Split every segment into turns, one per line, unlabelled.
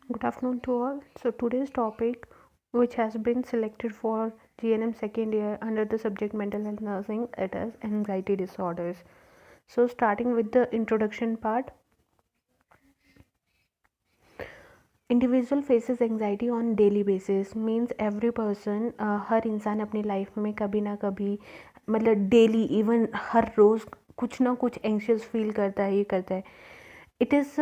Good afternoon to all. So today's topic, which has been selected for GNM second year under the subject mental health nursing, it is anxiety disorders. So starting with the introduction part, individual faces anxiety on daily basis means every person, हर इंसान अपनी life में कभी ना कभी, मतलब daily, even हर रोज़ कुछ ना कुछ एंग्शियस फील करता है, ये करता है. It is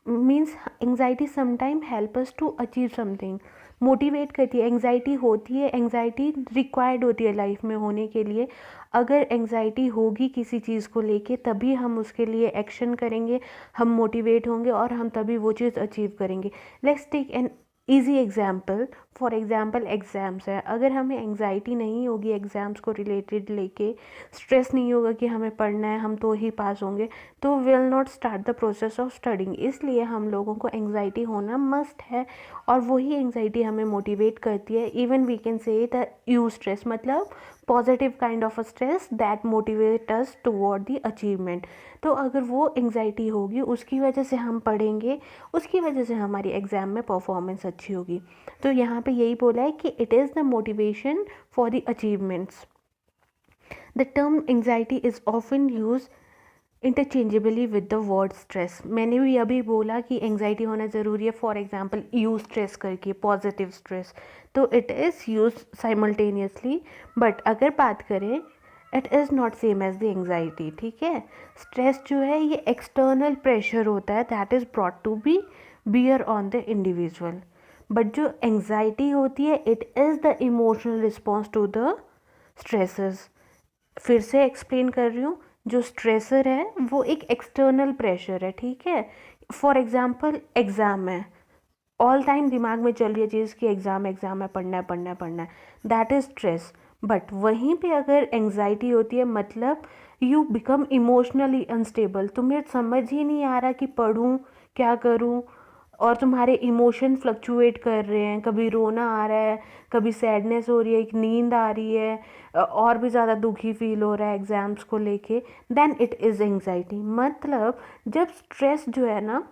means anxiety sometime help us to achieve something, motivate करती है. एंग्जाइटी होती है, एंग्जाइटी रिक्वायर्ड होती है लाइफ में होने के लिए. अगर एंग्जाइटी होगी किसी चीज़ को लेके तभी हम उसके लिए एक्शन करेंगे, हम मोटिवेट होंगे और हम तभी वो चीज़ अचीव करेंगे. Let's take an easy example. For example exams है. अगर हमें एंग्जाइटी नहीं होगी एग्ज़ाम्स को रिलेटेड लेके, स्ट्रेस नहीं होगा कि हमें पढ़ना है, हम तो ही पास होंगे, तो will not start the process of studying. इसलिए हम लोगों को एंग्जाइटी होना मस्ट है और वही एंग्जाइटी हमें मोटिवेट करती है. Even we can say the eustress, मतलब positive kind of a stress that motivate us toward the achievement. तो अगर वो एंग्जाइटी होगी उसकी वजह से हम पढ़ेंगे, उसकी वजह से हमारी एग्ज़ाम में परफॉर्मेंस अच्छी होगी. तो यहाँ पे यही बोला है कि it is the motivation for the achievements. The term anxiety is often use interchangeably with the word stress. मैंने भी अभी बोला कि एंग्जाइटी होना ज़रूरी है. फॉर एग्जाम्पल यू स्ट्रेस करके पॉजिटिव स्ट्रेस, तो it is use simultaneously. But अगर बात करें, it is not same as the anxiety. ठीक है, स्ट्रेस जो है ये एक्सटर्नल प्रेशर होता है that is brought to be bear on the individual. But जो एंग्जाइटी होती है it is the emotional response to the stresses. फिर से एक्सप्लेन कर रही हूँ, जो स्ट्रेसर है वो एक एक्सटर्नल प्रेशर है. ठीक है, फॉर एग्जाम्पल एग्ज़ाम है, ऑल टाइम दिमाग में चल रही है चीज़ कि एग्ज़ाम एग्ज़ाम है, पढ़ना है पढ़ना है पढ़ना है, दैट इज़ स्ट्रेस. बट वहीं पे अगर एंग्जाइटी होती है, मतलब यू बिकम इमोशनली अनस्टेबल, तुम्हें समझ ही नहीं आ रहा कि पढ़ूँ क्या करूँ, और तुम्हारे इमोशन फ्लक्चुएट कर रहे हैं, कभी रोना आ रहा है, कभी सैडनेस हो रही है, एक नींद आ रही है, और भी ज़्यादा दुखी फील हो रहा है एग्ज़ाम्स को लेके, देन इट इज़ एंग्जाइटी. मतलब जब स्ट्रेस जो है ना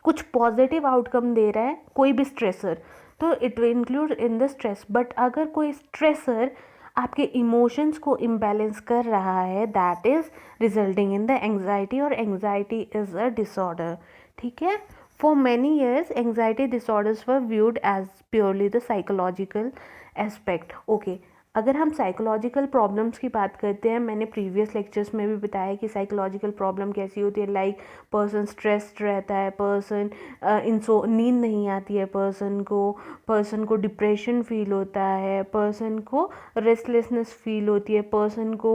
कुछ पॉजिटिव आउटकम दे रहा है, कोई भी स्ट्रेसर, तो it will include in the stress. But अगर कोई स्ट्रेसर आपके इमोशंस को इम्बैलेंस कर रहा है, that is resulting in the anxiety, और एंग्जाइटी इज़ अ डिसऑर्डर. ठीक है, for many years anxiety disorders were viewed as purely the psychological aspect. Okay, अगर हम साइकोलॉजिकल प्रॉब्लम्स की बात करते हैं, मैंने प्रीवियस लेक्चर्स में भी बताया कि साइकोलॉजिकल प्रॉब्लम कैसी होती है. लाइक पर्सन स्ट्रेस्ड रहता है, पर्सन नींद नहीं आती है, पर्सन को डिप्रेशन फील होता है, पर्सन को रेस्टलेसनेस फील होती है, पर्सन को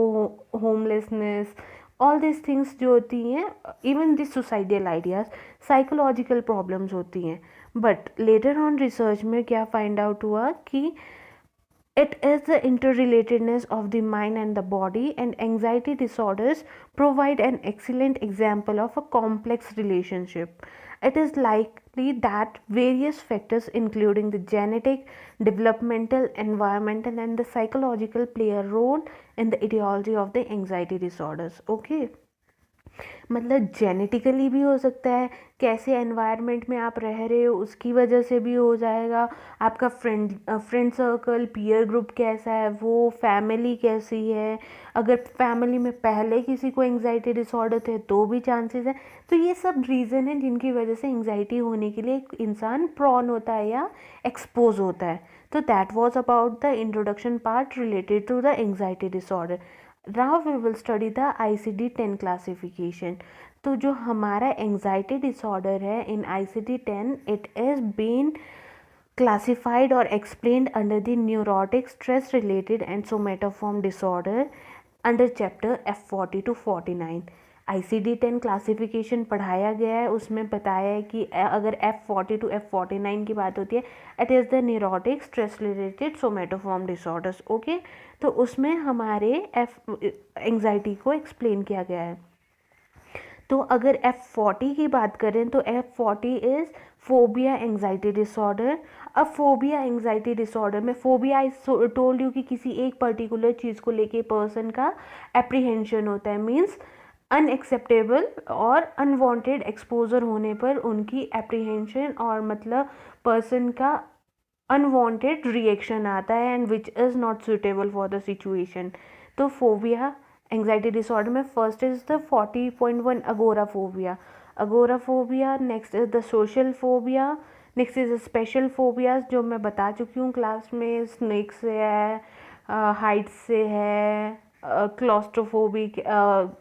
होमलेसनेस, ऑल दिस थिंग्स जो होती हैं, even this suicidal ideas, psychological problems होती हैं. बट लेटर ऑन रिसर्च में क्या फाइंड आउट हुआ कि it is the interrelatedness of the mind and the body, and anxiety disorders provide an excellent example of a complex relationship. It is likely that various factors, including the genetic, developmental, environmental, and the psychological, play a role in the etiology of the anxiety disorders. Okay. मतलब genetically भी हो सकता है, कैसे environment में आप रह रहे हो उसकी वजह से भी हो जाएगा, आपका फ्रेंड सर्कल, पीयर ग्रुप कैसा है, वो फैमिली कैसी है, अगर फैमिली में पहले किसी को एंग्जाइटी डिसऑर्डर थे तो भी चांसेस है. तो ये सब रीज़न है जिनकी वजह से एंग्जाइटी होने के लिए एक इंसान प्रॉन होता है या एक्सपोज होता है. तो that was about the introduction part related to the anxiety disorder. Now we will study the ICD-10 classification. तो जो हमारा एंग्जाइटी डिसऑर्डर है in ICD-10, it is been classified or explained under the neurotic stress related and somatoform disorder under chapter F40 to 49. ICD-10 classification पढ़ाया गया है, उसमें बताया है कि अगर F40 to F49 की बात होती है, it is the neurotic stress related somatoform disorders. Okay, तो उसमें हमारे एंग्जाइटी को एक्सप्लेन किया गया है. तो अगर F40 की बात करें तो F40 is phobia anxiety disorder. अब फोबिया एंग्जाइटी डिसऑर्डर में फोबिया आई टोल्ड यू कि किसी एक पर्टिकुलर चीज़ को लेके पर्सन का एप्रीहेंशन होता है, मीन्स अनएक्सेप्टेबल और अनवांटेड एक्सपोजर होने पर उनकी एप्रीहेंशन और मतलब पर्सन का अनवांटेड रिएक्शन आता है and which is not suitable for the situation. तो फोबिया एंग्जाइटी डिसऑर्डर में first is the 40.1 agoraphobia. Agoraphobia next is the social phobia, next is special phobias जो मैं बता चुकी हूँ क्लास में। स्नेक से है, हाइट से है, क्लॉस्ट्रोफोबिक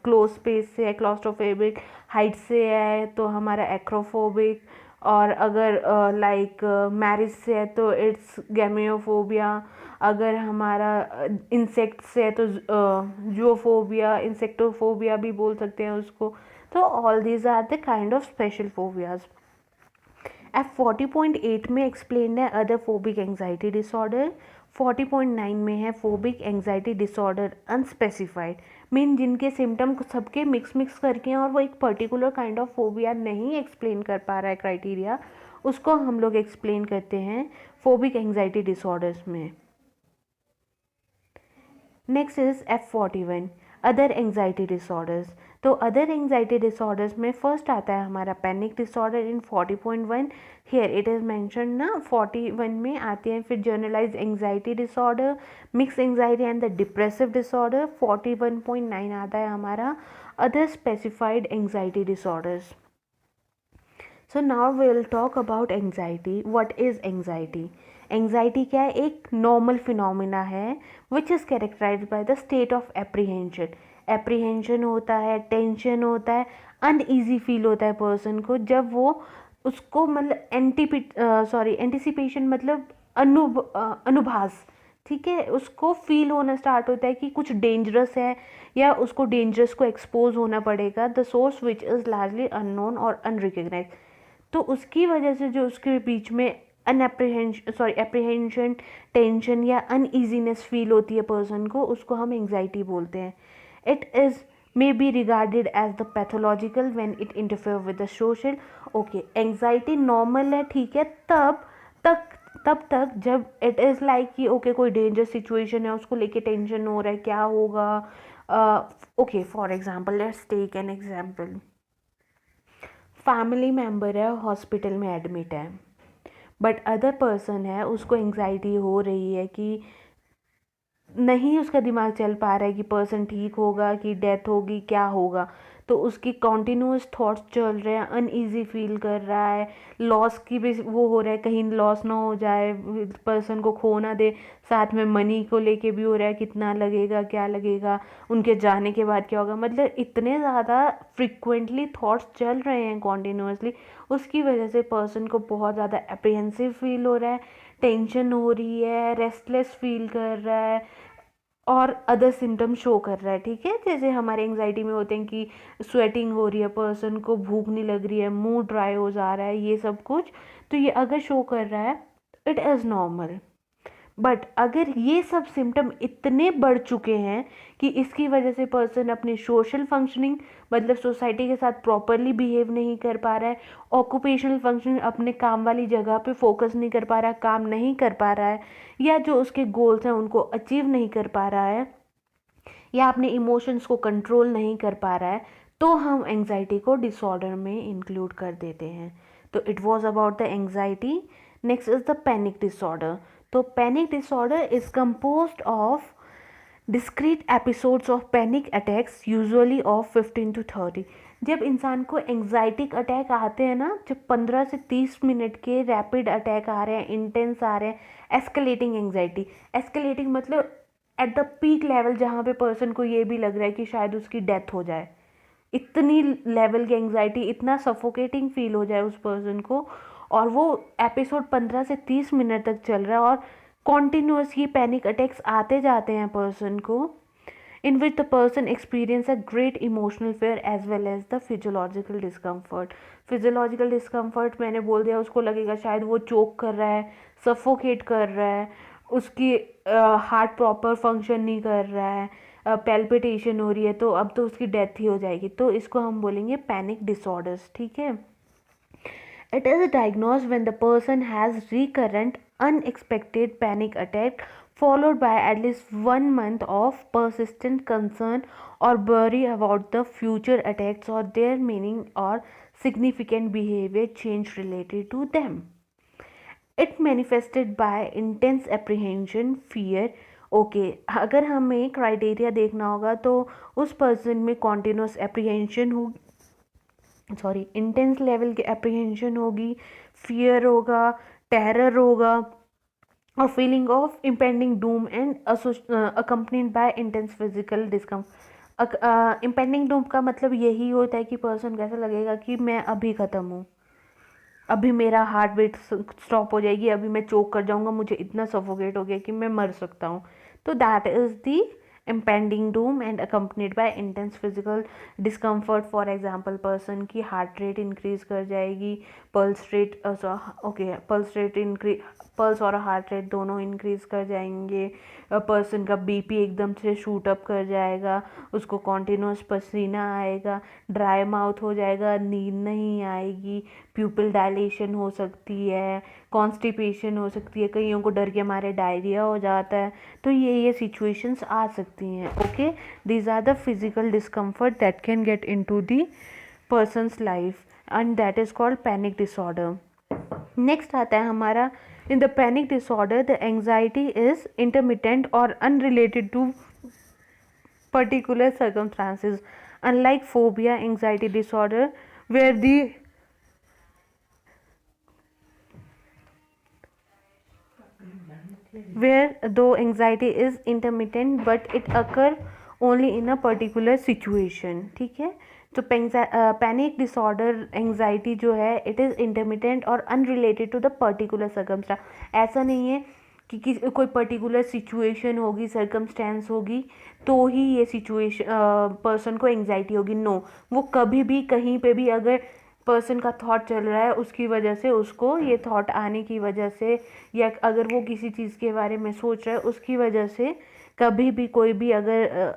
क्लोज स्पेस से है, क्लॉस्ट्रोफोबिक हाइट से है तो हमारा एक्रोफोबिक, और अगर लाइक मैरिज से है तो इट्स गैमियोफोबिया, अगर हमारा इंसेक्ट से है तो जूफोबिया, इंसेक्टोफोबिया भी बोल सकते हैं उसको। तो all these are the kind of special phobias. F 40.8 में एक्सप्लेन है अदर फोबिक एंग्जाइटी डिसऑर्डर। 40.9 में है phobic anxiety disorder unspecified, mean जिनके सिम्टम सबके मिक्स करके हैं और वो एक पर्टिकुलर काइंड ऑफ फोबिया नहीं एक्सप्लेन कर पा रहा है क्राइटेरिया, उसको हम लोग एक्सप्लेन करते हैं फोबिक एंग्जाइटी डिसऑर्डर्स में। Next is F41 other anxiety disorders. तो अदर एंग्जाइटी डिसऑर्डर्स में फर्स्ट आता है हमारा panic disorder in 40.1। Here it is mention ना 41 में आते हैं फिर generalize anxiety disorder, mix anxiety and the depressive disorder. 41.9 आता है हमारा other specified anxiety disorders. So now we will talk about anxiety. What is anxiety? Anxiety क्या है? एक नॉर्मल फिनोमिना है which is characterize by the state of apprehension. Apprehension होता है, tension होता है, अनईजी फील होता है पर्सन को जब वो उसको मतलब एंटिसिपेशन मतलब अनुभास, ठीक है, उसको फील होना स्टार्ट होता है कि कुछ डेंजरस है या उसको डेंजरस को एक्सपोज होना पड़ेगा, the source which is largely unknown और अनरिकग्नाइज। तो उसकी वजह से जो उसके बीच में एप्रीहेंशन, टेंशन या अनईजीनेस फील होती है पर्सन को, उसको हम एंग्जाइटी बोलते हैं। It is may be regarded as the pathological when it interfere with the social। Okay, anxiety normal है, ठीक है, तब तक जब इट इज़ लाइक कि ओके कोई डेंजर सिचुएशन है, उसको लेके टेंशन हो रहा है क्या होगा। Okay, for example let's take an example. Family member है, हॉस्पिटल में एडमिट है, बट अदर पर्सन है, उसको एंग्जाइटी हो रही है कि नहीं, उसका दिमाग चल पा रहा है कि पर्सन ठीक होगा कि डेथ होगी, क्या होगा। तो उसकी कॉन्टिन्यूस थॉट्स चल रहे हैं, अनईजी फील कर रहा है, लॉस की भी वो हो रहा है, कहीं लॉस ना हो जाए, पर्सन को खो ना दे, साथ में मनी को लेके भी हो रहा है, कितना लगेगा, क्या लगेगा, उनके जाने के बाद क्या होगा। मतलब इतने ज़्यादा फ्रिक्वेंटली थॉट्स चल रहे हैं कॉन्टिन्यूसली, उसकी वजह से पर्सन को बहुत ज़्यादा अप्रीहेंसिव फील हो रहा है, टेंशन हो रही है, रेस्टलेस फील कर रहा है और अदर सिम्टम शो कर रहा है, ठीक है। जैसे हमारे एंग्जाइटी में होते हैं कि स्वेटिंग हो रही है, पर्सन को भूख नहीं लग रही है, मुंह ड्राई हो जा रहा है, ये सब कुछ, तो ये अगर शो कर रहा है इट इज़ नॉर्मल। बट अगर ये सब सिम्टम इतने बढ़ चुके हैं कि इसकी वजह से पर्सन अपनी सोशल फंक्शनिंग मतलब सोसाइटी के साथ प्रॉपरली बिहेव नहीं कर पा रहा है, ऑक्यूपेशनल फंक्शन अपने काम वाली जगह पे फोकस नहीं कर पा रहा है, काम नहीं कर पा रहा है, या जो उसके गोल्स हैं उनको अचीव नहीं कर पा रहा है, या अपने इमोशंस को कंट्रोल नहीं कर पा रहा है, तो हम एंग्जाइटी को डिसऑर्डर में इंक्लूड कर देते हैं। तो it was about the anxiety. Next is the panic disorder. तो panic disorder is composed of discrete episodes of panic attacks usually of 15 to 30। जब इंसान को एंग्जाइटिक अटैक आते हैं ना, जब 15 से 30 मिनट के रैपिड अटैक आ रहे हैं, इंटेंस आ रहे हैं, एस्केलेटिंग एंग्जाइटी, एस्केलेटिंग मतलब एट द पीक लेवल जहाँ पे पर्सन को ये भी लग रहा है कि शायद उसकी डेथ हो जाए, इतनी लेवल की एंग्जाइटी, इतना सफोकेटिंग फील हो जाए उस पर्सन को, और वो एपिसोड 15 से 30 मिनट तक चल रहा है और कॉन्टिन्यूस ये पैनिक अटैक्स आते जाते हैं पर्सन को, in which the person experience a great emotional fear as well as the physiological discomfort. Physiological discomfort मैंने बोल दिया, उसको लगेगा शायद वो चोक कर रहा है, सफोकेट कर रहा है, उसकी हार्ट प्रॉपर फंक्शन नहीं कर रहा है, पैल्पिटेशन हो रही है, तो अब तो उसकी डेथ ही हो जाएगी। तो इसको हम बोलेंगे पैनिक डिसऑर्डर्स, ठीक है। It is diagnosed when the person has recurrent unexpected panic attack followed by at least 1 month of persistent concern or worry about the future attacks or their meaning or significant behavior change related to them. It manifested by intense apprehension, fear. Okay अगर हमें criteria देखना होगा तो उस person में continuous apprehension हो, sorry, intense level की apprehension होगी, फियर होगा, टेरर होगा और feeling of impending Doom and accompanied by intense physical discomfort. Impending Doom का मतलब यही होता है कि पर्सन को ऐसा लगेगा कि मैं अभी ख़त्म हूँ, अभी मेरा हार्ट बीट स्टॉप हो जाएगी, अभी मैं चोक कर जाऊंगा, मुझे इतना सफोकेट हो गया कि मैं मर सकता हूँ. तो that is the impending doom and accompanied by intense physical discomfort. For example person की हार्ट रेट इंक्रीज कर जाएगी, pulse rate, pulse rate increase, pulse और हार्ट रेट दोनों इंक्रीज कर जाएंगे, पर्सन का बीपी एकदम से शूट अप कर जाएगा, उसको कॉन्टिन्यूस पसीना आएगा, ड्राई माउथ हो जाएगा, नींद नहीं आएगी, प्यूपिल डायलेशन हो सकती है, कॉन्स्टिपेशन हो सकती है, कईयों को डर के मारे डायरिया हो जाता है. तो ये सिचुएशंस आ सकती हैं. Okay, these are the physical discomfort that can get into the person's life and that is called panic disorder. Next आता है हमारा, in the panic disorder the anxiety is intermittent और unrelated to particular circumstances. Unlike phobia, anxiety disorder, where though anxiety is intermittent but it occur only in a particular situation. ठीक है, तो panic disorder anxiety जो है it is intermittent और unrelated to the particular circumstance. ऐसा नहीं है कि कोई पर्टिकुलर सिचुएशन होगी, सर्कमस्टेंस होगी तो ही ये सिचुएशन पर्सन को एंग्जाइटी होगी. नो, वो कभी भी कहीं पे भी अगर पर्सन का थॉट चल रहा है उसकी वजह से, उसको ये थॉट आने की वजह से, या अगर वो किसी चीज़ के बारे में सोच रहा है उसकी वजह से कभी भी कोई भी अगर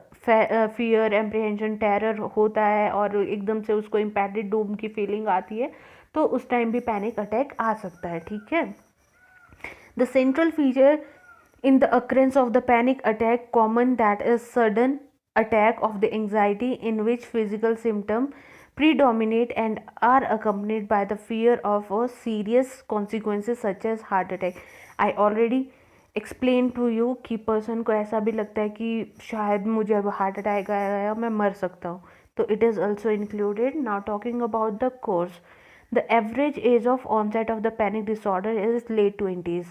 फियर, एप्रीहेंशन, टेरर होता है और एकदम से उसको इम्पैक्टेड डूम की फीलिंग आती है तो उस टाइम भी पैनिक अटैक आ सकता है. ठीक है, the central feature in the occurrence of the panic attack common that is sudden attack of the anxiety in which physical symptoms predominate and are accompanied by the fear of a serious consequences such as heart attack. I already explained to you कि person को ऐसा भी लगता है कि शायद मुझे अब हार्ट अटैक आया, मैं मर सकता हूँ, तो it is also included. Now talking about the course, the average age of onset of the panic disorder is late 20s.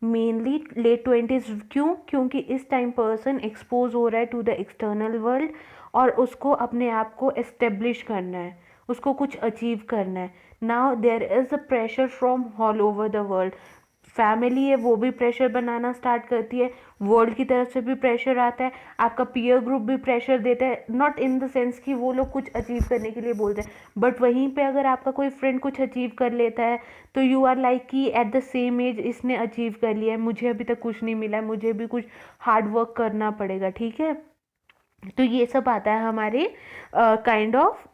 Mainly late 20s. क्यों? क्योंकि इस टाइम पर्सन एक्सपोज हो रहा है टू द एक्सटर्नल वर्ल्ड और उसको अपने आप को एस्टेब्लिश करना है, उसको कुछ अचीव करना है. Now there is a pressure from all over the world. Family है वो भी प्रेशर बनाना स्टार्ट करती है, वर्ल्ड की तरफ से भी प्रेशर आता है, आपका पीयर ग्रुप भी प्रेशर देता है. नॉट इन द सेंस कि वो लोग कुछ अचीव करने के लिए बोलते हैं, बट वहीं पे अगर आपका कोई फ्रेंड कुछ अचीव कर लेता है तो यू आर लाइक कि एट द सेम एज इसने अचीव कर लिया है, मुझे अभी तक कुछ नहीं मिला है, मुझे भी कुछ हार्ड वर्क करना पड़ेगा. ठीक है, तो ये सब आता है हमारे काइंड ऑफ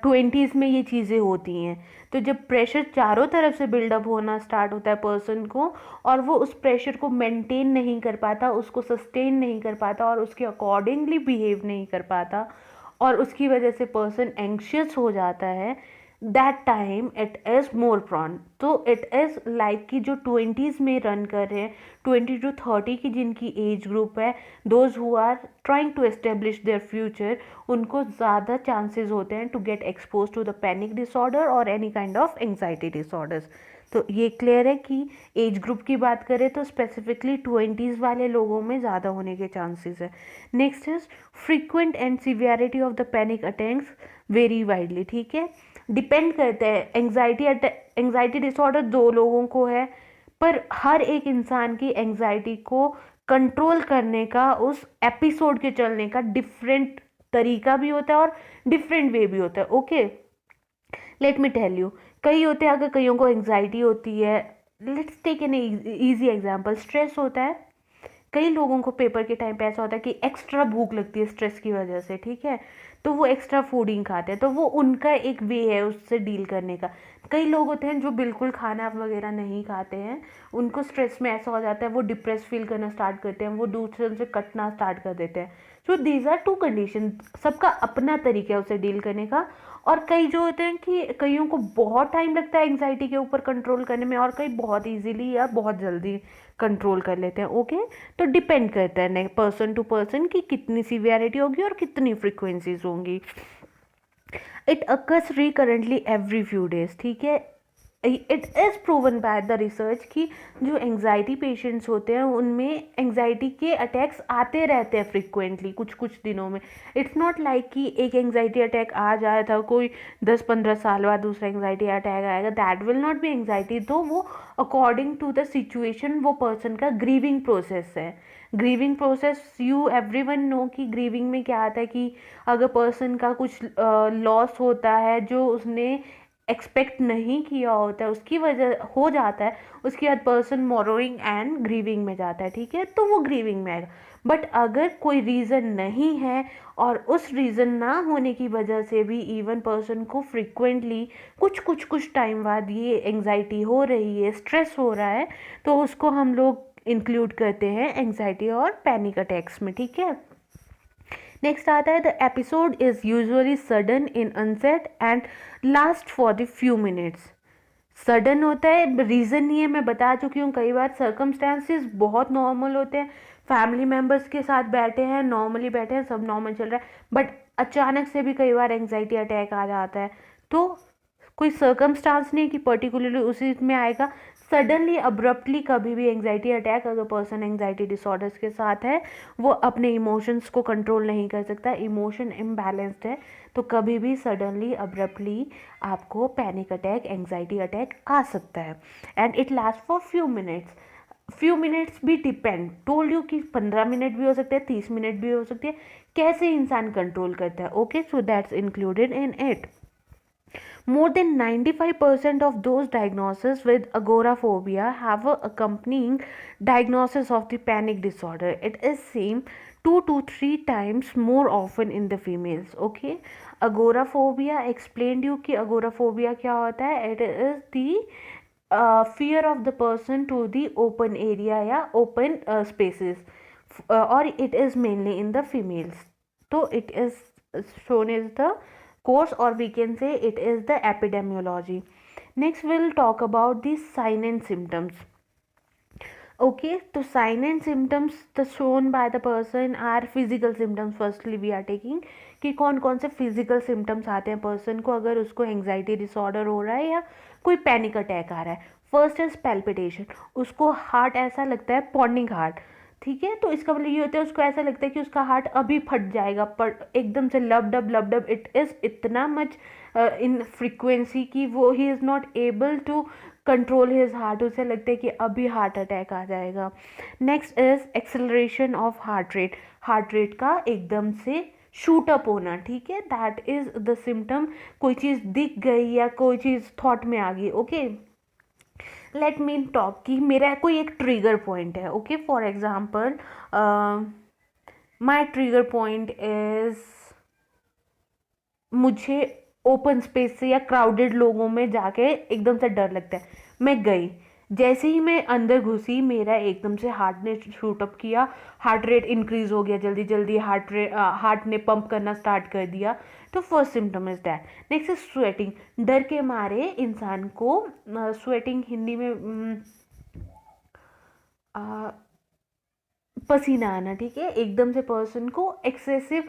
20s में ये चीज़ें होती हैं. तो जब प्रेशर चारों तरफ से बिल्डअप होना स्टार्ट होता है पर्सन को और वो उस प्रेशर को मेंटेन नहीं कर पाता, उसको सस्टेन नहीं कर पाता और उसके अकॉर्डिंगली बिहेव नहीं कर पाता और उसकी वजह से पर्सन एंग्शियस हो जाता है, that time it is more prone. तो इट इज़ लाइक कि जो 20s में रन कर रहे हैं, 20 to 30 की जिनकी एज ग्रुप है, those who are trying to establish their future, उनको ज़्यादा चांसेस होते हैं to get expose to the panic disorder और any kind of anxiety disorders. तो ये क्लियर है कि एज ग्रुप की बात करें तो स्पेसिफिकली 20s वाले लोगों में ज़्यादा होने के चांसेस है. Next is frequent and severity of the panic attacks very widely. ठीक है, डिपेंड करता है. एंग्जाइटी डिसऑर्डर 2 लोगों को है, पर हर एक इंसान की एंग्जाइटी को कंट्रोल करने का, उस एपिसोड के चलने का डिफरेंट तरीका भी होता है और डिफरेंट वे भी होता है. Okay, let me tell you. कई होते हैं, अगर कईयों को एंग्जाइटी होती है, let's take an easy example, stress होता है. कई लोगों को पेपर के टाइम पे ऐसा होता है कि एक्स्ट्रा भूख लगती है स्ट्रेस की वजह से. ठीक है, तो वो एक्स्ट्रा फूडिंग खाते हैं, तो वो उनका एक वे है उससे डील करने का। कई लोग होते हैं जो बिल्कुल खाना वगैरह नहीं खाते हैं, उनको स्ट्रेस में ऐसा हो जाता है वो डिप्रेस फील करना स्टार्ट करते हैं, वो दूसरों से कटना स्टार्ट कर देते हैं। So these are two condition, सबका अपना तरीका है उसे डील करने का। और कई जो होते हैं कि कईयों को बहुत टाइम लगता है एंग्जाइटी के ऊपर कंट्रोल करने में, और कई बहुत इजीली या बहुत जल्दी कंट्रोल कर लेते हैं। ओके, तो डिपेंड करता है पर्सन टू पर्सन कि कितनी सीवियरिटी होगी और कितनी फ्रीक्वेंसीज होंगी। It occurs recurrently every few days, ठीक है। It is proven by the research कि जो एंग्जाइटी पेशेंट्स होते हैं उनमें एंग्जाइटी के अटैक्स आते रहते हैं फ्रिक्वेंटली कुछ कुछ दिनों में। इट्स नॉट लाइक कि एक एंग्जाइटी अटैक आ जाया था, कोई 10-15 साल बाद दूसरा एंग्जाइटी अटैक आएगा, that will not be anxiety. तो वो अकॉर्डिंग टू द सिचुएशन वो पर्सन का ग्रीविंग प्रोसेस है। Grieving process you everyone know कि ग्रीविंग में क्या आता है कि अगर पर्सन का कुछ लॉस होता है जो उसने एक्सपेक्ट नहीं किया होता है, उसकी वजह हो जाता है, उसके बाद पर्सन मोरोइंग एंड ग्रीविंग में जाता है, ठीक है, तो वो ग्रीविंग में आएगा। बट अगर कोई रीज़न नहीं है और उस रीज़न ना होने की वजह से भी इवन पर्सन को फ्रिक्वेंटली कुछ टाइम बाद ये एंग्जाइटी हो रही है, स्ट्रेस हो रहा है, तो उसको हम लोग इंक्लूड करते हैं एंग्जाइटी और पैनिक अटैक्स में, ठीक है। नेक्स्ट आता है the episode is usually sudden in onset and last for the few minutes. Sudden होता है, रीज़न नहीं है, मैं बता चुकी हूँ कई बार। सर्कमस्टांसिस बहुत नॉर्मल होते हैं, फैमिली मेम्बर्स के साथ बैठे हैं, नॉर्मली बैठे हैं, सब नॉर्मल चल रहा है, बट अचानक से भी कई बार एंग्जाइटी अटैक आ जाता है। तो कोई सर्कमस्टांस नहीं कि पर्टिकुलरली उसी में आएगा। सडनली अब्रप्टली कभी भी एंग्जाइटी अटैक, अगर पर्सन एंग्जाइटी डिसऑर्डर्स के साथ है, वो अपने इमोशंस को कंट्रोल नहीं कर सकता, इमोशन इम्बैलेंस्ड है, तो कभी भी सडनली अब्रप्टली आपको पैनिक अटैक, एंग्जाइटी अटैक आ सकता है। And it last for few minutes भी डिपेंड, टोल्ड यू कि 15 मिनट भी हो सकते हैं, 30 मिनट भी हो सकती है, कैसे इंसान कंट्रोल करता है। Okay, so that's included in it. More than 95% of those diagnosed with agoraphobia have a accompanying diagnosis of the panic disorder. It is seen 2 to 3 times more often in the females. Okay, agoraphobia explained you कि agoraphobia क्या होता है. It is the fear of the person to the open area या open spaces, or it is mainly in the females. So it is shown as the course, or we can say it is the epidemiology. Next we'll talk about the sign and symptoms. Okay, so sign and symptoms the shown by the person are physical symptoms. Firstly we are taking कि कौन कौन से physical symptoms आते हैं person को अगर उसको anxiety disorder हो रहा है या कोई पैनिक अटैक आ रहा है। फर्स्ट इज पैल्पिटेशन, उसको हार्ट ऐसा लगता है पॉन्डिंग हार्ट, ठीक है, तो इसका मतलब ये होता है उसको ऐसा लगता है कि उसका हार्ट अभी फट जाएगा, पर एकदम से लब डब इट इज़ इतना मच इन फ्रीक्वेंसी कि वो ही is not able to control his heart, उसे लगता है कि अभी हार्ट अटैक आ जाएगा। Next is acceleration of heart rate का एकदम से शूट अप होना, ठीक है, दैट इज द सिम्टम। कोई चीज़ दिख गई या कोई चीज़ थॉट में आ गई। ओके, लेट मी टॉक कि मेरा कोई एक ट्रिगर पॉइंट है। Okay, for example my trigger point is मुझे ओपन स्पेस से या क्राउडेड लोगों में जाके एकदम से डर लगता है। मैं गई, जैसे ही मैं अंदर घुसी मेरा एकदम से हार्ट ने शूट अप किया, हार्ट रेट इंक्रीज हो गया, जल्दी जल्दी हार्ट ने पंप करना स्टार्ट कर दिया। तो first symptom is that. Next is sweating, डर के मारे इंसान को स्वेटिंग हिंदी में पसीना आना, ठीक है, एकदम से पर्सन को एक्सेसिव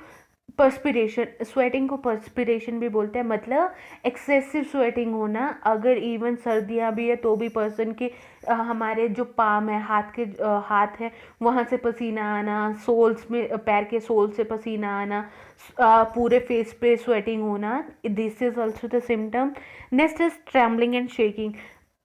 पर्सपिरेशन, स्वेटिंग को पर्सपिरेशन भी बोलते हैं, मतलब एक्सेसिव स्वेटिंग होना। अगर इवन सर्दियाँ भी है तो भी पर्सन के हमारे जो पाम है, हाथ है, वहाँ से पसीना आना, सोल्स में, पैर के सोल से पसीना आना, पूरे फेस पे स्वेटिंग होना, this is also the symptom. Next is trembling and shaking,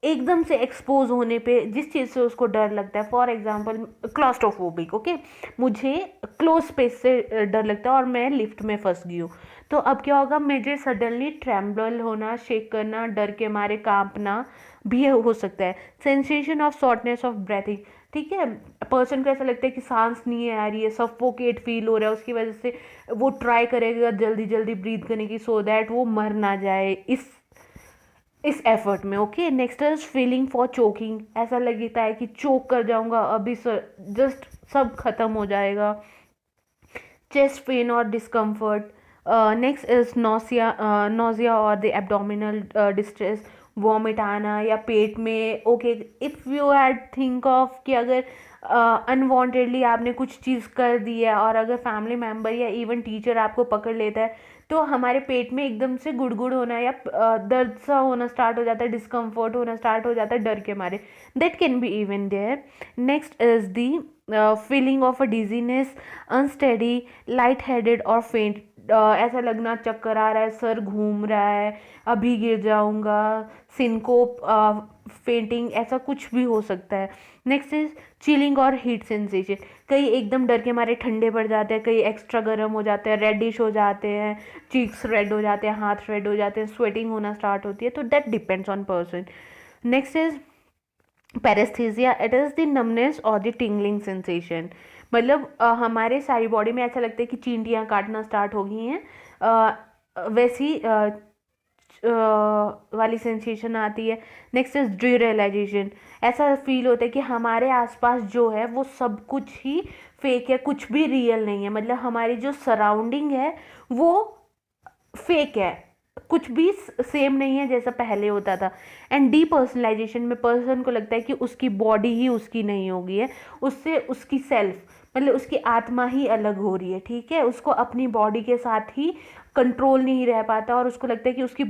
एकदम से एक्सपोज होने पे जिस चीज़ से उसको डर लगता है। फॉर एग्जांपल क्लॉस्ट्रोफोबिक, ओके, मुझे क्लोज स्पेस से डर लगता है और मैं लिफ्ट में फंस गई हूँ, तो अब क्या होगा, मुझे सडनली ट्रेम्बल होना, शेक करना, डर के मारे कांपना भी हो सकता है। Sensation of shortness of breathing, ठीक है। पर्सन को ऐसा लगता है कि सांस नहीं आ रही है, सफोकेट फील हो रहा है, उसकी वजह से वो ट्राई करेगा जल्दी जल्दी ब्रीथ करने की, सो दैट वो मर ना जाए इस एफर्ट में। Okay, next is feeling for choking, ऐसा लगता है कि चोक कर जाऊंगा अभी, जस्ट सब खत्म हो जाएगा। चेस्ट पेन और डिस्कम्फर्ट। नेक्स्ट इज नोजिया और द एब्डोमिनल डिस्ट्रेस, वॉमिट आना या पेट में। Okay, if you had think of कि अगर अनवांटेडली आपने कुछ चीज़ कर दी है और अगर फैमिली मेम्बर या इवन टीचर आपको पकड़ लेता है, तो हमारे पेट में एकदम से गुड़गुड़ होना या दर्द सा होना स्टार्ट हो जाता है, डिस्कम्फर्ट होना स्टार्ट हो जाता है डर के मारे। That can be even there. Next is the feeling of a dizziness, unsteady, light headed और फेंट, ऐसा लगना चक्कर आ रहा है, सर घूम रहा है, अभी गिर जाऊंगा, सिनकोप, फेंटिंग, ऐसा कुछ भी हो सकता है। नेक्स्ट इज चिलिंग और हीट सेंसेशन, कई एकदम डर के मारे ठंडे पड़ जाते हैं, कई एक्स्ट्रा गर्म हो जाते हैं, रेडिश हो जाते हैं, चीक्स रेड हो जाते हैं, हाथ रेड हो जाते हैं, स्वेटिंग होना स्टार्ट होती है, तो that depends on person. Next is paresthesia, it is the numbness और द टिंगलिंग सेंसेशन, मतलब हमारे सारी बॉडी में ऐसा लगता है कि चींटियाँ काटना स्टार्ट हो गई हैं, वैसी वाली सेंसेशन आती है। नेक्स्ट इज डीरियलाइजेशन, ऐसा फील होता है कि हमारे आसपास जो है वो सब कुछ ही फेक है, कुछ भी रियल नहीं है, मतलब हमारी जो सराउंडिंग है वो फेक है, कुछ भी सेम नहीं है जैसा पहले होता था। एंड डीपर्सनलाइजेशन में पर्सन को लगता है कि उसकी बॉडी ही उसकी नहीं हो गई है, उससे उसकी सेल्फ, मतलब उसकी आत्मा ही अलग हो रही है, ठीक है, उसको अपनी बॉडी के साथ ही कंट्रोल नहीं रह पाता और उसको लगता है कि उसकी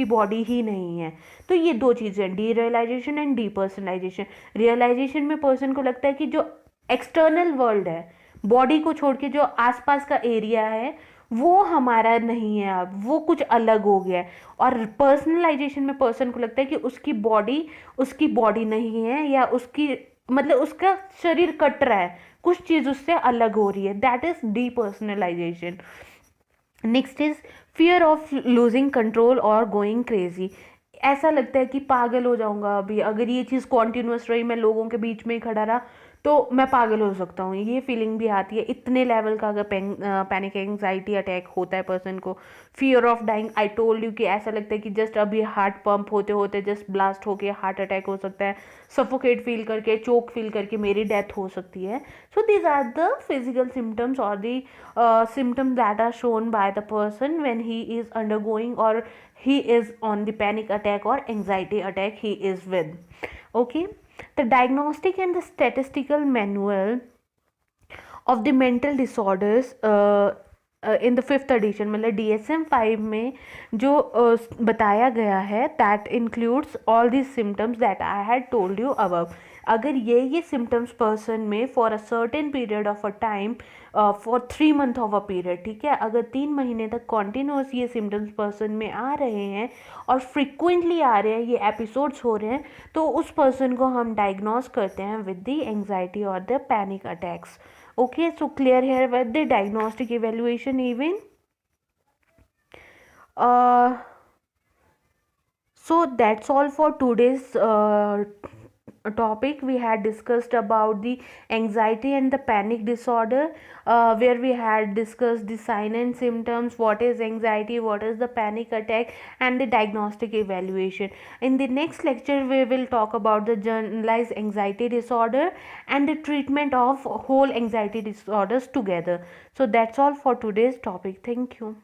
बॉडी ही नहीं है। तो ये दो चीज़ें, derealization and depersonalization. Realization में पर्सन को लगता है कि जो एक्सटर्नल वर्ल्ड है, बॉडी को छोड़ के जो आसपास का एरिया है वो हमारा नहीं है, अब वो कुछ अलग हो गया है। और पर्सनलाइजेशन में पर्सन को लगता है कि उसकी बॉडी नहीं है, या उसकी मतलब उसका शरीर कट रहा है, कुछ चीज़ उससे अलग हो रही है, that is depersonalisation. Next is fear of losing control और गोइंग क्रेजी, ऐसा लगता है कि पागल हो जाऊंगा अभी, अगर ये चीज़ कॉन्टिन्यूस रही, मैं लोगों के बीच में ही खड़ा रहा, तो मैं पागल हो सकता हूँ, ये फीलिंग भी आती है। इतने लेवल का अगर पैनिक एंजाइटी अटैक होता है पर्सन को। Fear of dying, I told you कि ऐसा लगता है कि जस्ट अभी हार्ट पंप होते होते जस्ट ब्लास्ट होके हार्ट अटैक हो सकता है, सफोकेट फील करके, चोक फील करके मेरी डेथ हो सकती है। So these are the physical symptoms और the symptoms that are shown by the person when he is undergoing or he is on the panic attack or anxiety attack he is with. Okay, the diagnostic and the statistical manual of the mental disorders in the fifth edition, मतलब DSM-5 में जो बताया गया है, that includes all this symptoms that I had told you above. अगर ये symptoms person में for a certain period of a time, for 3 month of a period, ठीक है, अगर 3 महीने तक कॉन्टिन्यूस ये सिम्टम्स पर्सन में आ रहे हैं और फ्रिक्वेंटली आ रहे हैं, ये एपिसोड्स हो रहे हैं, तो उस पर्सन को हम डायग्नोज करते हैं विद द एंग्जाइटी और the panic attacks. Okay, so clear here with the diagnostic evaluation even. So that's all for today's topic. We had discussed about the anxiety and the panic disorder, where we had discussed the sign and symptoms, what is anxiety, what is the panic attack, and the diagnostic evaluation. In the next lecture we will talk about the generalized anxiety disorder and the treatment of whole anxiety disorders together. So that's all for today's topic. Thank you.